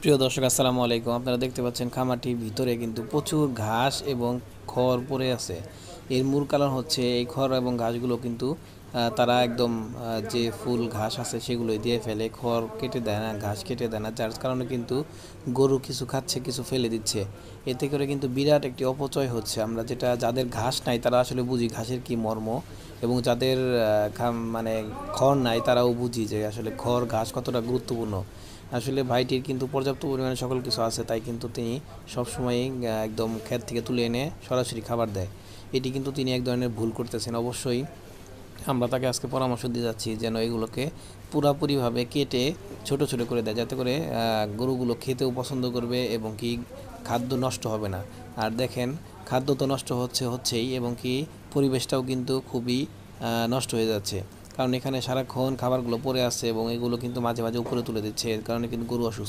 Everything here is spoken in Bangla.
প্রিয় দর্শক আসসালামু আলাইকুম। আপনারা দেখতে পাচ্ছেন খামারটির ভিতরে কিন্তু প্রচুর ঘাস এবং খড় পড়ে আছে। এর মূল কারণ হচ্ছে এই খড় এবং ঘাসগুলো কিন্তু তারা একদম যে ফুল ঘাস আছে সেগুলোই দিয়ে ফেলে, খড় কেটে দেয় না, ঘাস কেটে দেয় না, যার কারণে কিন্তু গরু কিছু খাচ্ছে, কিছু ফেলে দিচ্ছে। এতে করে কিন্তু বিরাট একটি অপচয় হচ্ছে। আমরা যেটা যাদের ঘাস নাই তারা আসলে বুঝি ঘাসের কি মর্ম, এবং যাদের মানে খড় নাই তারাও বুঝি যে আসলে খড় ঘাস কতটা গুরুত্বপূর্ণ। আসলে ভাইটির কিন্তু পর্যাপ্ত পরিমাণে সকল কিছু আছে, তাই কিন্তু তিনি সবসময়ই একদম ক্ষেত থেকে তুলে এনে সরাসরি খাবার দেয়। এটি কিন্তু তিনি এক ধরনের ভুল করতেছেন। অবশ্যই আমরা তাকে আজকে পরামর্শ দিয়ে যাচ্ছি যেন এগুলোকে পুরাপুরিভাবে কেটে ছোট ছোট করে দেয়, যাতে করে গরুগুলো খেতেও পছন্দ করবে এবং কি খাদ্য নষ্ট হবে না। আর দেখেন, খাদ্য তো নষ্ট হচ্ছেই, এবং কি পরিবেশটাও কিন্তু খুবই নষ্ট হয়ে যাচ্ছে, কারণ এখানে সারাক্ষণ খাবারগুলো পড়ে আছে এবং এগুলো কিন্তু মাঝে মাঝে উপরে তুলে দিচ্ছে, এর কারণে কিন্তু গরু অসুস্থ।